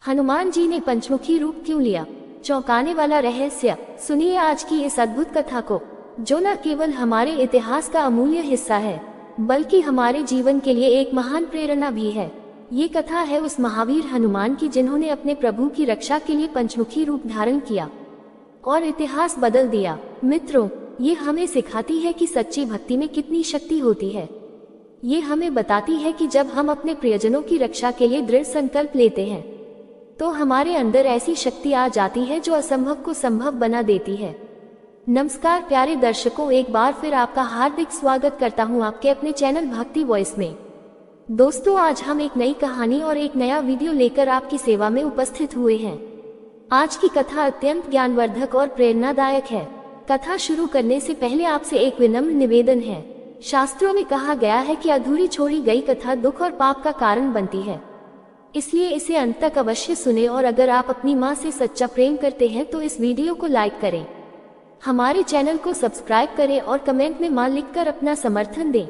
हनुमान जी ने पंचमुखी रूप क्यों लिया? चौंकाने वाला रहस्य। सुनिए आज की इस अद्भुत कथा को, जो न केवल हमारे इतिहास का अमूल्य हिस्सा है, बल्कि हमारे जीवन के लिए एक महान प्रेरणा भी है। ये कथा है उस महावीर हनुमान की, जिन्होंने अपने प्रभु की रक्षा के लिए पंचमुखी रूप धारण किया और इतिहास बदल दिया। मित्रों, ये हमें सिखाती है कि सच्ची भक्ति में कितनी शक्ति होती है। ये हमें बताती है कि जब हम अपने प्रियजनों की रक्षा के लिए दृढ़ संकल्प लेते हैं, तो हमारे अंदर ऐसी शक्ति आ जाती है जो असंभव को संभव बना देती है। नमस्कार प्यारे दर्शकों, एक बार फिर आपका हार्दिक स्वागत करता हूं आपके अपने चैनल भक्ति वॉइस में। दोस्तों, आज हम एक नई कहानी और एक नया वीडियो लेकर आपकी सेवा में उपस्थित हुए हैं। आज की कथा अत्यंत ज्ञानवर्धक और प्रेरणादायक है। कथा शुरू करने से पहले आपसे एक विनम्र निवेदन है। शास्त्रों में कहा गया है कि अधूरी छोड़ी गई कथा दुख और पाप का कारण बनती है, इसलिए इसे अंत तक अवश्य सुने। और अगर आप अपनी माँ से सच्चा प्रेम करते हैं तो इस वीडियो को लाइक करें, हमारे चैनल को सब्सक्राइब करें और कमेंट में माँ लिखकर अपना समर्थन दें।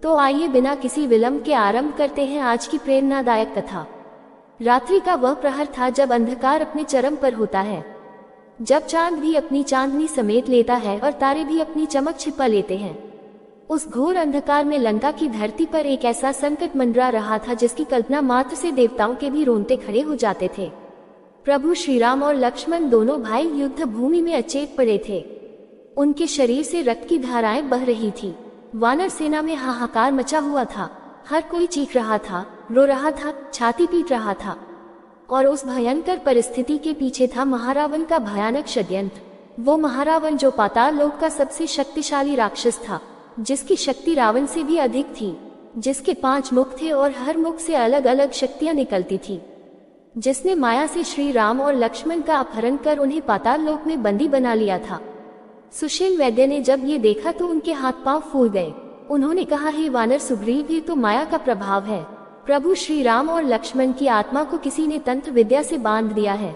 तो आइए बिना किसी विलंब के आरंभ करते हैं आज की प्रेरणादायक कथा। रात्रि का वह प्रहर था जब अंधकार अपने चरम पर होता है, जब चांद भी अपनी चांदनी समेट लेता है और तारे भी अपनी चमक छिपा लेते हैं। उस घोर अंधकार में लंका की धरती पर एक ऐसा संकट मंडरा रहा था जिसकी कल्पना मात्र से देवताओं के भी रोंगटे खड़े हो जाते थे। प्रभु श्री राम और लक्ष्मण दोनों भाई युद्ध भूमि में अचेत पड़े थे। उनके शरीर से रक्त की धाराएं बह रही थी। वानर सेना में हाहाकार मचा हुआ था। हर कोई चीख रहा था, रो रहा था, छाती पीट रहा था। और उस भयंकर परिस्थिति के पीछे था महारावण का भयानक षड्यंत्र। वो महारावण जो पाताल लोक का सबसे शक्तिशाली राक्षस था, जिसकी शक्ति रावण से भी अधिक थी, जिसके 5 मुख थे और हर मुख से अलग अलग शक्तियां निकलती थी, जिसने माया से श्री राम और लक्ष्मण का अपहरण कर उन्हें पाताल लोक में बंदी बना लिया था। सुशील वैद्य ने जब ये देखा तो उनके हाथ पांव फूल गए। उन्होंने कहा, हे वानर सुग्रीव, ये तो माया का प्रभाव है। प्रभु श्री राम और लक्ष्मण की आत्मा को किसी ने तंत्र विद्या से बांध दिया है।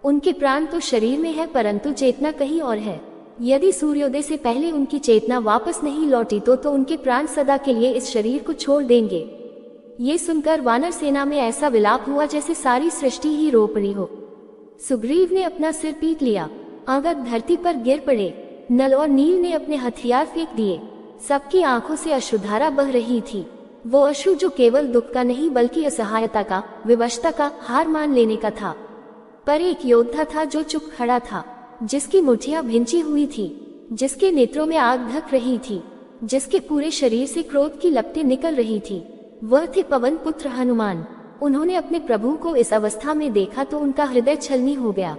उनके प्राण तो शरीर में है, परंतु चेतना कहीं और है। यदि सूर्योदय से पहले उनकी चेतना वापस नहीं लौटी तो उनके प्राण सदा के लिए इस शरीर को छोड़ देंगे। ये सुनकर वानर सेना में ऐसा विलाप हुआ जैसे सारी सृष्टि ही रो पड़ी हो। सुग्रीव ने अपना सिर पीट लिया, अंगद धरती पर गिर पड़े। नल और नील ने अपने हथियार फेंक दिए। सबकी आंखों से अश्रुधारा बह रही थी। वो अश्रु जो केवल दुख का नहीं बल्कि असहायता का, विवशता का, हार मान लेने का था। पर एक योद्धा था जो चुप खड़ा था, जिसकी मुठ्ठियां भिंची हुई थी, जिसके नेत्रों में आग धक रही थी, जिसके पूरे शरीर से क्रोध की लपटें निकल रही थी। वह थे पवन पुत्र हनुमान। उन्होंने अपने प्रभु को इस अवस्था में देखा तो उनका हृदय छलनी हो गया।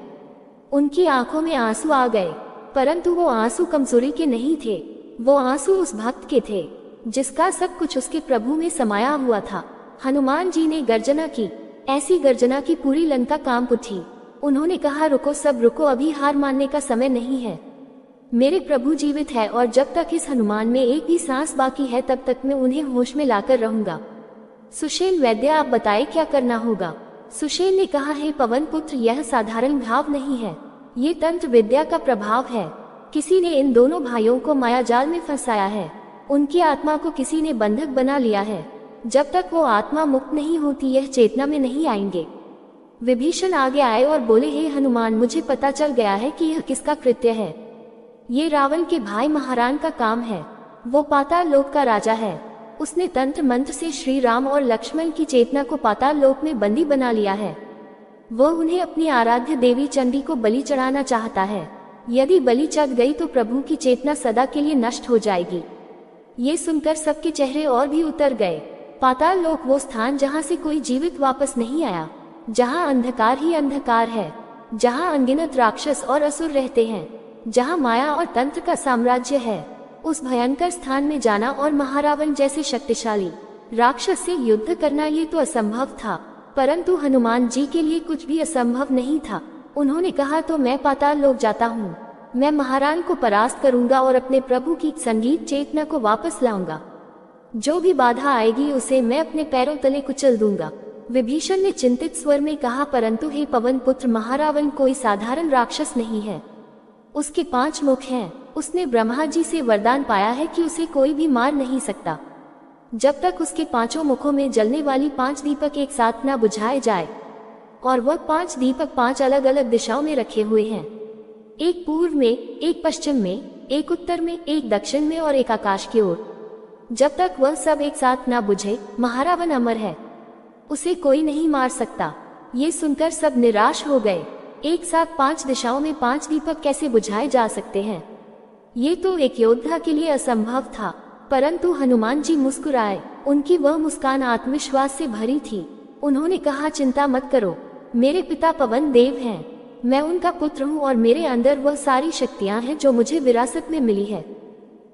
उनकी आंखों में आंसू आ गए, परंतु वो आंसू कमजोरी के नहीं थे। वो आंसू उस भक्त के थे जिसका सब कुछ उसके प्रभु में समाया हुआ था। हनुमान जी ने गर्जना की, ऐसी गर्जना की पूरी लंका कांप उठी। उन्होंने कहा, रुको सब रुको, अभी हार मानने का समय नहीं है। मेरे प्रभु जीवित है और जब तक इस हनुमान में एक भी सांस बाकी है तब तक मैं उन्हें होश में लाकर रहूंगा। सुशील वैद्य, आप बताएं क्या करना होगा? सुशील ने कहा, हे पवन पुत्र, यह साधारण घाव नहीं है, ये तंत्र विद्या का प्रभाव है। किसी ने इन दोनों भाइयों को माया जाल में फंसाया है। उनकी आत्मा को किसी ने बंधक बना लिया है। जब तक वो आत्मा मुक्त नहीं होती यह चेतना में नहीं आएंगे। विभीषण आगे आए और बोले, हे हनुमान, मुझे पता चल गया है कि यह किसका कृत्य है। ये रावण के भाई महारान का काम है। वो पाताल लोक का राजा है। उसने तंत्र मंत्र से श्री राम और लक्ष्मण की चेतना को पाताल लोक में बंदी बना लिया है। वह उन्हें अपनी आराध्य देवी चंडी को बलि चढ़ाना चाहता है। यदि बलि चढ़ गई तो प्रभु की चेतना सदा के लिए नष्ट हो जाएगी। ये सुनकर सबके चेहरे और भी उतर गए। पाताल लोक वो स्थान जहाँ से कोई जीवित वापस नहीं आया, जहाँ अंधकार ही अंधकार है, जहाँ अनगिनत राक्षस और असुर रहते हैं, जहाँ माया और तंत्र का साम्राज्य है। उस भयंकर स्थान में जाना और महारावण जैसे शक्तिशाली राक्षस से युद्ध करना, ये तो असंभव था। परंतु हनुमान जी के लिए कुछ भी असंभव नहीं था। उन्होंने कहा, तो मैं पाताल लोक जाता हूँ। मैं महारान को परास्त करूंगा और अपने प्रभु की संगीत चेतना को वापस लाऊंगा। जो भी बाधा आएगी उसे मैं अपने पैरों तले कुचल दूंगा। विभीषण ने चिंतित स्वर में कहा, परंतु हे पवन पुत्र, महारावण कोई साधारण राक्षस नहीं है। उसके 5 मुख हैं। उसने ब्रह्मा जी से वरदान पाया है कि उसे कोई भी मार नहीं सकता जब तक उसके 5 मुखों में जलने वाली 5 दीपक एक साथ न बुझाए जाए। और वह 5 दीपक 5 अलग अलग दिशाओं में रखे हुए हैं, एक पूर्व में, एक पश्चिम में, एक उत्तर में, एक दक्षिण में और एक आकाश की ओर। जब तक वह सब एक साथ ना बुझे, महारावण अमर है, उसे कोई नहीं मार सकता। ये सुनकर सब निराश हो गए। एक साथ 5 दिशाओं में 5 दीपक कैसे बुझाए जा सकते हैं? ये तो एक योद्धा के लिए असंभव था। परंतु हनुमान जी मुस्कुराए। उनकी वह मुस्कान आत्मविश्वास से भरी थी। उन्होंने कहा, चिंता मत करो, मेरे पिता पवन देव हैं, मैं उनका पुत्र हूँ और मेरे अंदर वह सारी शक्तियाँ हैं जो मुझे विरासत में मिली है।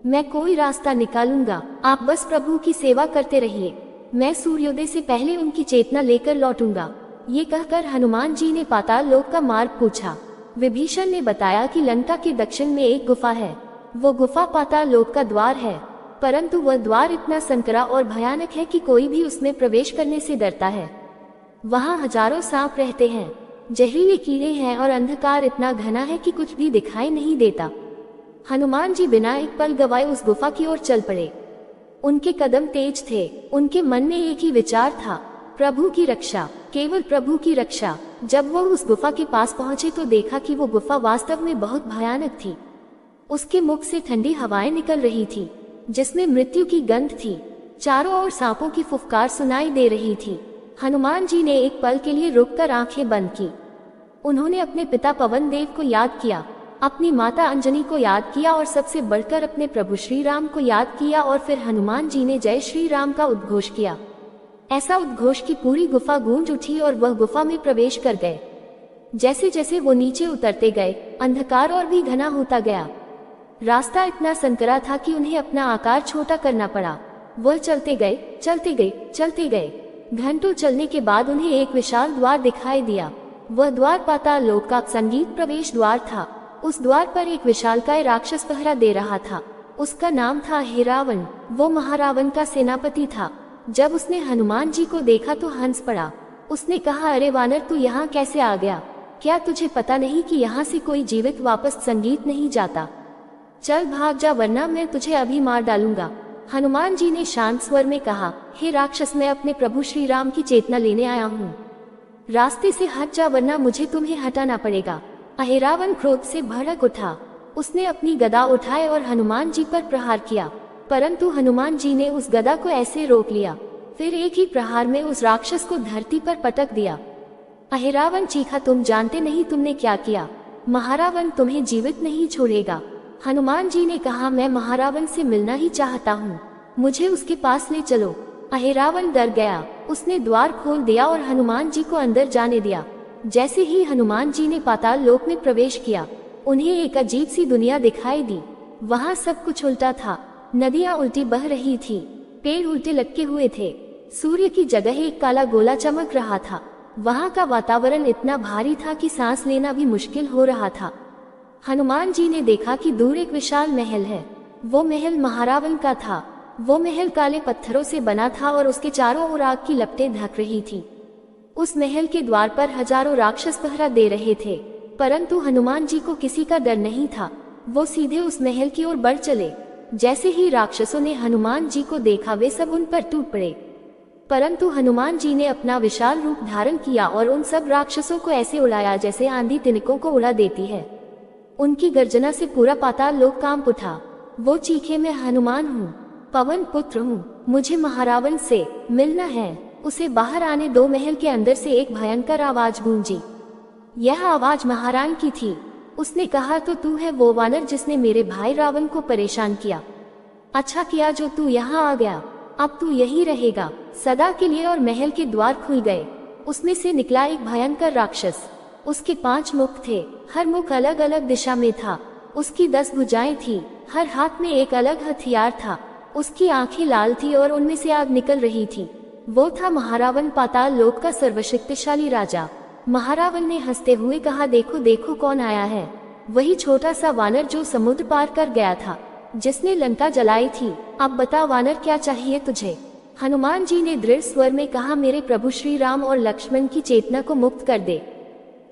मैं कोई रास्ता निकालूंगा, आप बस प्रभु की सेवा करते रहिए, मैं सूर्योदय से पहले उनकी चेतना लेकर लौटूंगा। ये कहकर हनुमान जी ने पाताल लोक का मार्ग पूछा। विभीषण ने बताया कि लंका के दक्षिण में एक गुफा है, वो गुफा पाताल लोक का द्वार है, परंतु वह द्वार इतना संकरा और भयानक है कि कोई भी उसमें प्रवेश करने से डरता है। वहाँ हजारों सांप रहते हैं, जहरीले कीड़े हैं और अंधकार इतना घना है कि कुछ भी दिखाई नहीं देता। हनुमान जी बिना एक पल गवाए उस गुफा की ओर चल पड़े। उनके कदम तेज थे, उनके मन में एक ही विचार था, प्रभु की रक्षा, केवल प्रभु की रक्षा। जब वो उस गुफा के पास पहुंचे तो देखा कि वो गुफा वास्तव में बहुत भयानक थी। उसके मुख से ठंडी हवाएं निकल रही थी, जिसमें मृत्यु की गंध थी। चारों ओर सांपों की फुफकार सुनाई दे रही थी। हनुमान जी ने एक पल के लिए रुककर आंखें बंद की। उन्होंने अपने पिता पवन देव को याद किया, अपनी माता अंजनी को याद किया और सबसे बढ़कर अपने प्रभु श्री राम को याद किया और फिर हनुमान जी ने जय श्री राम का उद्घोष किया। ऐसा उद्घोष की पूरी गुफा गूंज उठी और वह गुफा में प्रवेश कर गए। जैसे जैसे वो नीचे उतरते गए, अंधकार और भी घना होता गया। रास्ता इतना संकरा था कि उन्हें अपना आकार छोटा करना पड़ा। वह चलते गए, चलते गए, चलते गए। घंटों चलने के बाद उन्हें एक विशाल द्वार दिखाई दिया। वह द्वार पाताल लोक का संगीत प्रवेश द्वार था। उस द्वार पर एक विशालकाय राक्षस पहरा दे रहा था। उसका नाम था अहिरावण। वो महारावण का सेनापति था। जब उसने हनुमान जी को देखा तो हंस पड़ा। उसने कहा, अरे वानर, तू यहाँ कैसे आ गया? क्या तुझे पता नहीं कि यहाँ से कोई जीवित वापस संगीत नहीं जाता? चल भाग जा, वरना मैं तुझे अभी मार डालूंगा। हनुमान जी ने शांत स्वर में कहा, हे राक्षस, मैं अपने प्रभु श्री राम की चेतना लेने आया हूँ, रास्ते से हट जा, वरना मुझे तुम्हें हटाना पड़ेगा। अहिरावण क्रोध से भड़क उठा। उसने अपनी गदा उठाए और हनुमान जी पर प्रहार किया, परंतु हनुमान जी ने उस गदा को ऐसे रोक लिया, फिर एक ही प्रहार में उस राक्षस को धरती पर पटक दिया। अहिरावण चीखा, तुम जानते नहीं तुमने क्या किया? महारावण तुम्हें जीवित नहीं छोड़ेगा। हनुमान जी ने कहा, मैं महारावण से मिलना ही चाहता हूँ, मुझे उसके पास ले चलो। अहिरावण डर गया। उसने द्वार खोल दिया और हनुमान जी को अंदर जाने दिया। जैसे ही हनुमान जी ने पाताल लोक में प्रवेश किया, उन्हें एक अजीब सी दुनिया दिखाई दी। वहाँ सब कुछ उल्टा था। नदियाँ उल्टी बह रही थी, पेड़ उल्टे लटके हुए थे, सूर्य की जगह एक काला गोला चमक रहा था। वहाँ का वातावरण इतना भारी था कि सांस लेना भी मुश्किल हो रहा था। हनुमान जी ने देखा कि दूर एक विशाल महल है। वो महल महारावण का था। वो महल काले पत्थरों से बना था और उसके चारों ओर आग की लपटें ढक रही थी। उस महल के द्वार पर हजारों राक्षस पहरा दे रहे थे, परंतु हनुमान जी को किसी का डर नहीं था। वो सीधे उस महल की ओर बढ़ चले। जैसे ही राक्षसों ने हनुमान जी को देखा, वे सब उन पर टूट पड़े, परंतु हनुमान जी ने अपना विशाल रूप धारण किया और उन सब राक्षसों को ऐसे उड़ाया जैसे आंधी तिनकों को उड़ा देती है। उनकी गर्जना से पूरा पाताल लोक कांप उठा। वो चीखे, मैं हनुमान हूँ, पवन पुत्र हूँ, मुझे महारावण से मिलना है। उसे बाहर आने दो। महल के अंदर से एक भयंकर आवाज गूंजी। यह आवाज महारानी की थी। उसने कहा, तो तू है वो वानर जिसने मेरे भाई रावण को परेशान किया। अच्छा किया जो तू यहाँ आ गया, अब तू यहीं रहेगा सदा के लिए। और महल के द्वार खुल गए। उसमें से निकला एक भयंकर राक्षस। उसके 5 मुख थे, हर मुख अलग अलग दिशा में था। उसकी 10 भुजाएं थी, हर हाथ में एक अलग हथियार था। उसकी आंखें लाल थी और उनमें से आग निकल रही थी। वो था महारावण, पाताल लोक का सर्वशक्तिशाली राजा। महारावण ने हंसते हुए कहा, देखो देखो कौन आया है, वही छोटा सा वानर जो समुद्र पार कर गया था, जिसने लंका जलाई थी। अब बता वानर, क्या चाहिए तुझे? हनुमान जी ने दृढ़ स्वर में कहा, मेरे प्रभु श्री राम और लक्ष्मण की चेतना को मुक्त कर दे,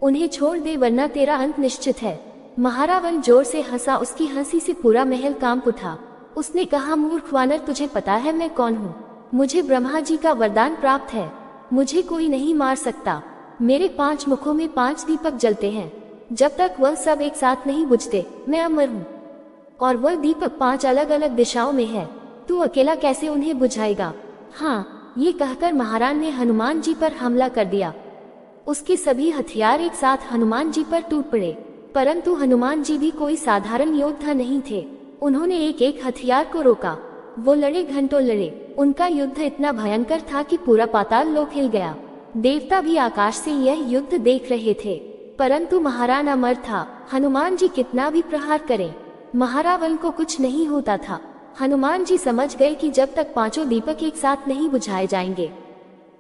उन्हें छोड़ दे, वरना तेरा अंत निश्चित है। महारावण जोर से हंसा। उसकी हंसी से पूरा महल कांप उठा। उसने कहा, मूर्ख वानर, तुझे पता है मैं कौन हूँ? मुझे ब्रह्मा जी का वरदान प्राप्त है, मुझे कोई नहीं मार सकता। मेरे 5 मुखों में 5 दीपक जलते हैं। जब तक वह सब एक साथ नहीं बुझते मैं अमर हूँ। और वह दीपक 5 अलग अलग दिशाओं में है, तू अकेला कैसे उन्हें बुझाएगा? हाँ, ये कहकर महाराज ने हनुमान जी पर हमला कर दिया। उसके सभी हथियार एक साथ हनुमान जी पर टूट पड़े, परंतु हनुमान जी भी कोई साधारण योद्धा नहीं थे। उन्होंने एक एक हथियार को रोका। वो लड़े, घंटों लड़े। उनका युद्ध इतना भयंकर था कि पूरा पाताल लोक हिल गया। देवता भी आकाश से यह युद्ध देख रहे थे, परंतु महाराज अमर था। हनुमान जी कितना भी प्रहार करें, महारावण को कुछ नहीं होता था। हनुमान जी समझ गए कि जब तक 5 दीपक एक साथ नहीं बुझाए जाएंगे,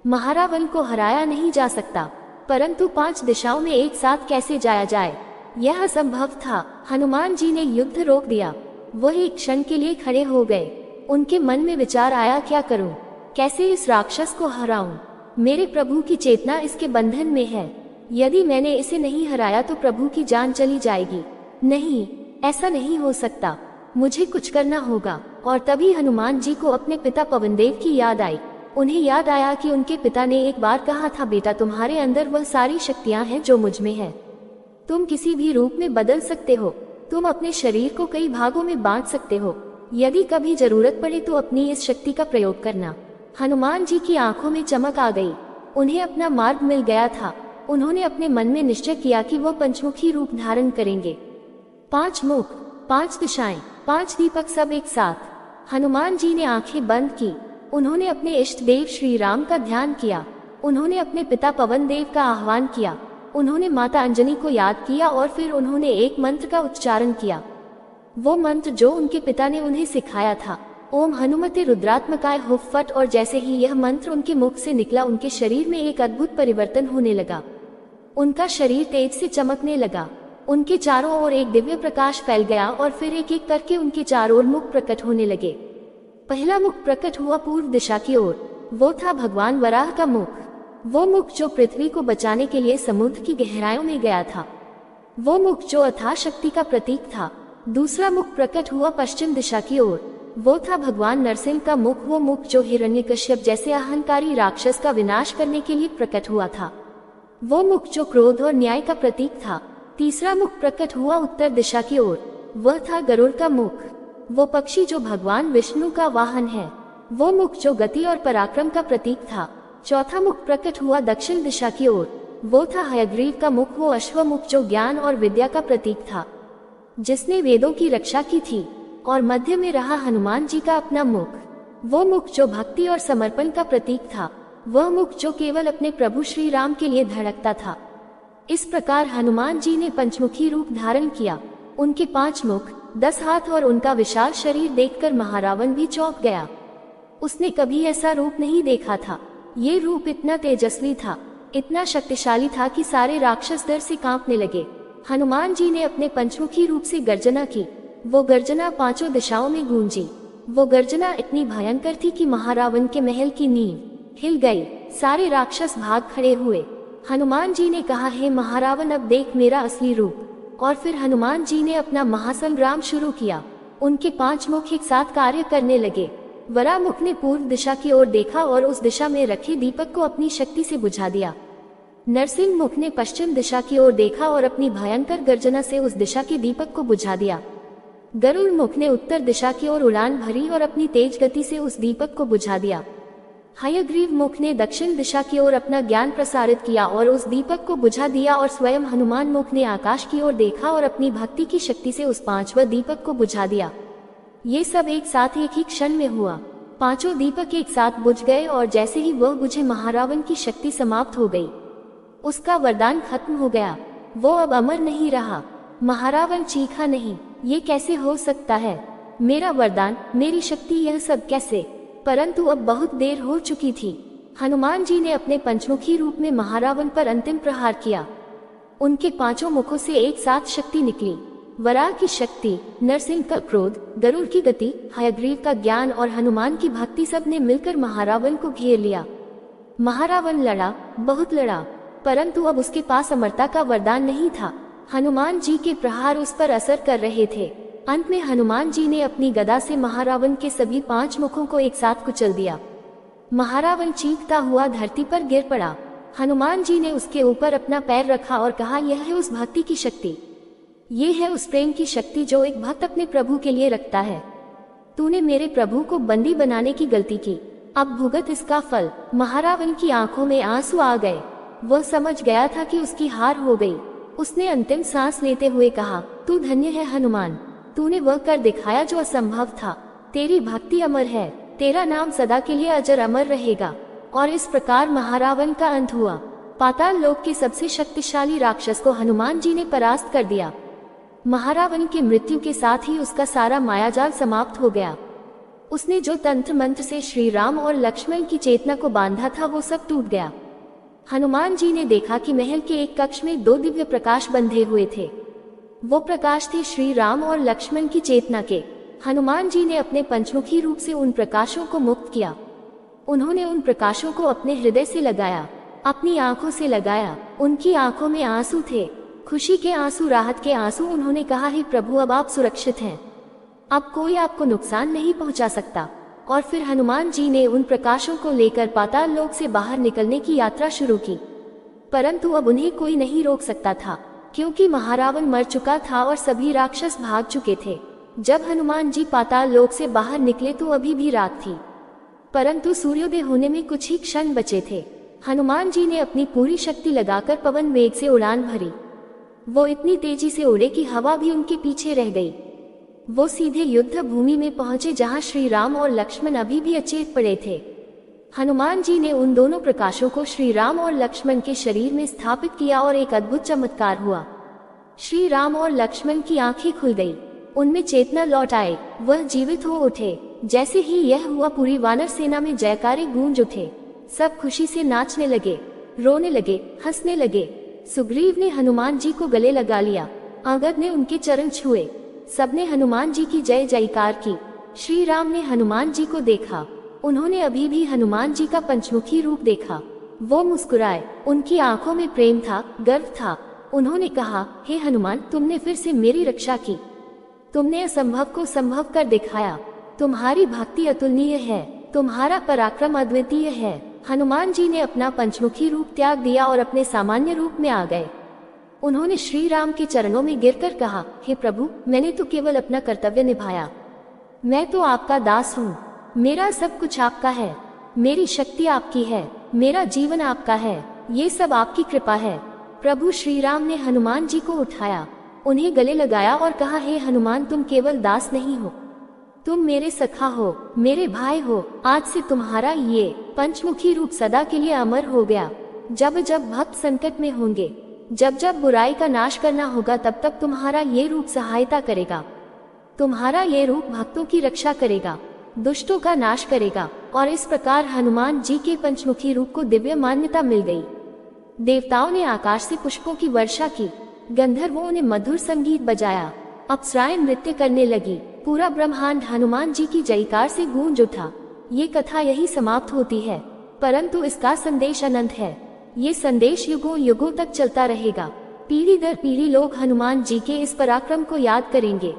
महारावण को हराया नहीं जा सकता। परंतु 5 दिशाओं में एक साथ कैसे जाया जाए, यह असंभव था। हनुमान जी ने युद्ध रोक दिया। वह एक क्षण के लिए खड़े हो गए। उनके मन में विचार आया, क्या करूं? कैसे इस राक्षस को हराऊं? मेरे प्रभु की चेतना इसके बंधन में है। यदि मैंने इसे नहीं हराया तो प्रभु की जान चली जाएगी। नहीं, ऐसा नहीं हो सकता। मुझे कुछ करना होगा। और तभी हनुमान जी को अपने पिता पवनदेव की याद आई। उन्हें याद आया कि उनके पिता ने एक बार कहा था, बेटा तुम्हारे अंदर वह सारी शक्तियां हैं जो मुझ में है। तुम किसी भी रूप में बदल सकते हो। तुम अपने शरीर को कई भागों में बांट सकते हो। यदि कभी जरूरत पड़े तो अपनी इस शक्ति का प्रयोग करना। हनुमान जी की आंखों में चमक आ गई। उन्हें अपना मार्ग मिल गया था। उन्होंने अपने मन में निश्चय किया कि वो पंचमुखी रूप धारण करेंगे। 5 मुख, 5 दिशाएं, 5 दीपक सब एक साथ। हनुमान जी ने आंखें बंद की। उन्होंने अपने इष्ट देव श्री राम का ध्यान किया। उन्होंने अपने पिता पवन देव का आह्वान किया। उन्होंने माता अंजनी को याद किया और फिर उन्होंने एक मंत्र का उच्चारण किया। वो मंत्र जो उनके पिता ने उन्हें सिखाया था, ओम हनुमते रुद्रात्मकाय हुफ फट। और जैसे ही यह मंत्र उनके मुख से निकला, उनके शरीर में एक अद्भुत परिवर्तन होने लगा। उनका शरीर तेज से चमकने लगा। उनके चारों ओर एक दिव्य प्रकाश फैल गया और फिर एक एक करके उनके चारों ओर मुख प्रकट होने लगे। पहला मुख प्रकट हुआ पूर्व दिशा की ओर। वो था भगवान वराह का मुख। वो मुख जो पृथ्वी को बचाने के लिए समुद्र की गहराइयों में गया था। वो मुख जो अथाह शक्ति का प्रतीक था। दूसरा मुख प्रकट हुआ पश्चिम दिशा की ओर। वो था भगवान नरसिंह का मुख। वो मुख जो हिरण्यकश्यप जैसे अहंकारी राक्षस का विनाश करने के लिए प्रकट हुआ था। वो मुख जो क्रोध और न्याय का प्रतीक था। तीसरा मुख प्रकट हुआ उत्तर दिशा की ओर। वह था गरुड़ का मुख। वो पक्षी जो भगवान विष्णु का वाहन है। वो मुख जो गति और पराक्रम का प्रतीक था। चौथा मुख प्रकट हुआ दक्षिण दिशा की ओर। वो था हयग्रीव का मुख। वो अश्व मुख जो ज्ञान और विद्या का प्रतीक था, जिसने वेदों की रक्षा की थी। और मध्य में रहा हनुमान जी का अपना मुख। वो मुख जो भक्ति और समर्पण का प्रतीक था। वह मुख जो केवल अपने प्रभु श्री राम के लिए धड़कता था। इस प्रकार हनुमान जी ने पंचमुखी रूप धारण किया। उनके 5 मुख, 10 हाथ और उनका विशाल शरीर देखकर महारावण भी चौंक गया। उसने कभी ऐसा रूप नहीं देखा था। ये रूप इतना तेजस्वी था, इतना शक्तिशाली था कि सारे राक्षस डर से कांपने लगे। हनुमान जी ने अपने पंचमुखी रूप से गर्जना की। वो गर्जना 5 दिशाओं में गूंजी। वो गर्जना इतनी भयंकर थी कि महारावण के महल की नींव हिल गई। सारे राक्षस भाग खड़े हुए। हनुमान जी ने कहा, हे महारावण, अब देख मेरा असली रूप। और फिर हनुमान जी ने अपना महासंग्राम शुरू किया। उनके 5 मुख एक साथ कार्य करने लगे। वराह मुख ने पूर्व दिशा की ओर देखा और उस दिशा में रखे दीपक को अपनी शक्ति से बुझा दिया। नरसिंह मुख ने पश्चिम दिशा की ओर देखा और अपनी भयंकर गर्जना से उस दिशा के दीपक को बुझा दिया। गरुड़ मुख ने उत्तर दिशा की ओर उड़ान भरी और अपनी तेज गति से उस दीपक को बुझा दिया। हयग्रीव मुख ने दक्षिण दिशा की ओर अपना ज्ञान प्रसारित किया और उस दीपक को बुझा दिया। और स्वयं हनुमान मुख ने आकाश की ओर देखा और अपनी भक्ति की शक्ति से उस 5वें दीपक को बुझा दिया। ये सब एक साथ एक ही क्षण में हुआ। 5 दीपक एक साथ बुझ गए और जैसे ही वह बुझे, महारावण की शक्ति समाप्त हो गई। उसका वरदान खत्म हो गया। वो अब अमर नहीं रहा। महारावण चीखा, नहीं, ये कैसे हो सकता है? मेरा वरदान, मेरी शक्ति, यह सब कैसे? परंतु अब बहुत देर हो चुकी थी। हनुमान जी ने अपने पंचमुखी रूप में महारावण पर अंतिम प्रहार किया। उनके 5 मुखों से एक साथ शक्ति निकली। वराह की शक्ति, नरसिंह का क्रोध, गरुड़ की गति, हयग्रीव का ज्ञान और हनुमान की भक्ति, सब ने मिलकर महारावण को घेर लिया। महारावण लड़ा, बहुत लड़ा, परंतु अब उसके पास अमरता का वरदान नहीं था। हनुमान जी के प्रहार उस पर असर कर रहे थे। अंत में हनुमान जी ने अपनी गदा से महारावण के सभी 5 मुखों को एक साथ कुचल दिया। महारावण चीखता हुआ धरती पर गिर पड़ा। हनुमान जी ने उसके ऊपर अपना पैर रखा और कहा, यह है उस भक्ति की शक्ति, ये है उस प्रेम की शक्ति जो एक भक्त अपने प्रभु के लिए रखता है। तूने मेरे प्रभु को बंदी बनाने की गलती की, अब भुगत इसका फल। महारावण की आंखों में आंसू आ गए। वह समझ गया था कि उसकी हार हो गई। उसने अंतिम सांस लेते हुए कहा, तू धन्य है हनुमान, तूने वह कर दिखाया जो असंभव था। तेरी भक्ति अमर है, तेरा नाम सदा के लिए अजर अमर रहेगा। और इस प्रकार महारावण का अंत हुआ। पाताल लोक के सबसे शक्तिशाली राक्षस को हनुमान जी ने परास्त कर दिया। महारावण की मृत्यु के साथ ही उसका सारा मायाजाल समाप्त हो गया। उसने जो तंत्र मंत्र से श्री राम और लक्ष्मण की चेतना को बांधा था वो सब टूट गया। हनुमान जी ने देखा कि महल के एक कक्ष में 2 दिव्य प्रकाश बंधे हुए थे। वो प्रकाश थे श्री राम और लक्ष्मण की चेतना के। हनुमान जी ने अपने पंचमुखी रूप से उन प्रकाशों को मुक्त किया। उन्होंने उन प्रकाशों को अपने हृदय से लगाया, अपनी आंखों से लगाया। उनकी आंखों में आंसू थे, खुशी के आंसू, राहत के आंसू। उन्होंने कहा, हे प्रभु, अब आप सुरक्षित हैं, अब कोई आपको नुकसान नहीं पहुंचा सकता। और फिर हनुमान जी ने उन प्रकाशों को लेकर पाताल लोक से बाहर निकलने की यात्रा शुरू की। परंतु अब उन्हें कोई नहीं रोक सकता था, क्योंकि महारावण मर चुका था और सभी राक्षस भाग चुके थे। जब हनुमान जी पाताल लोक से बाहर निकले तो अभी भी रात थी, परंतु सूर्योदय होने में कुछ ही क्षण बचे थे। हनुमान जी ने अपनी पूरी शक्ति लगाकर पवन वेग से उड़ान भरी। वो इतनी तेजी से उड़े कि हवा भी उनके पीछे रह गई। वो सीधे युद्ध भूमि में पहुंचे जहां श्री राम और लक्ष्मण अभी भी अचेत पड़े थे। हनुमान जी ने उन दोनों प्रकाशों को श्री राम और लक्ष्मण के शरीर में स्थापित किया और एक अद्भुत चमत्कार हुआ। श्री राम और लक्ष्मण की आंखें खुल गई, उनमें चेतना लौट आई, वह जीवित हो उठे। जैसे ही यह हुआ, पूरी वानर सेना में जयकारे गूंज उठे। सब खुशी से नाचने लगे, रोने लगे, हंसने लगे। सुग्रीव ने हनुमान जी को गले लगा लिया, अंगद ने उनके चरण छुए। सबने हनुमान जी की जय जयकार की। श्री राम ने हनुमान जी को देखा, उन्होंने अभी भी हनुमान जी का पंचमुखी रूप देखा। वो मुस्कुराए, उनकी आंखों में प्रेम था, गर्व था। उन्होंने कहा, हे हनुमान, तुमने फिर से मेरी रक्षा की, तुमने असंभव को संभव कर दिखाया। तुम्हारी भक्ति अतुलनीय है, तुम्हारा पराक्रम अद्वितीय है। हनुमान जी ने अपना पंचमुखी रूप त्याग दिया और अपने सामान्य रूप में आ गए। उन्होंने श्री राम के चरणों में गिरकर कहा, हे प्रभु, मैंने तो केवल अपना कर्तव्य निभाया, मैं तो आपका दास हूँ, मेरा सब कुछ आपका है, मेरी शक्ति आपकी है, मेरा जीवन आपका है, ये सब आपकी कृपा है। प्रभु श्री राम ने हनुमान जी को उठाया, उन्हें गले लगाया और कहा, हे हनुमान, तुम केवल दास नहीं हो, तुम मेरे सखा हो, मेरे भाई हो। आज से तुम्हारा ये पंचमुखी रूप सदा के लिए अमर हो गया। जब जब भक्त संकट में होंगे, जब जब बुराई का नाश करना होगा, तब तब तुम्हारा ये रूप सहायता करेगा। तुम्हारा ये रूप भक्तों की रक्षा करेगा, दुष्टों का नाश करेगा। और इस प्रकार हनुमान जी के पंचमुखी रूप को दिव्य मान्यता मिल गई। देवताओं ने आकाश से पुष्पों की वर्षा की, गंधर्वों ने मधुर संगीत बजाया, अप्सराएं नृत्य करने लगी, पूरा ब्रह्मांड हनुमान जी की जयकार से गूंज उठा। ये कथा यही समाप्त होती है, परंतु इसका संदेश अनंत है। ये संदेश युगों युगों तक चलता रहेगा। पीढ़ी दर पीढ़ी लोग हनुमान जी के इस पराक्रम को याद करेंगे,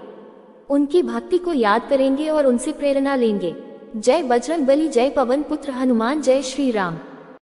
उनकी भक्ति को याद करेंगे और उनसे प्रेरणा लेंगे। जय बजरंगबली, जय पवन पुत्र हनुमान, जय श्री राम।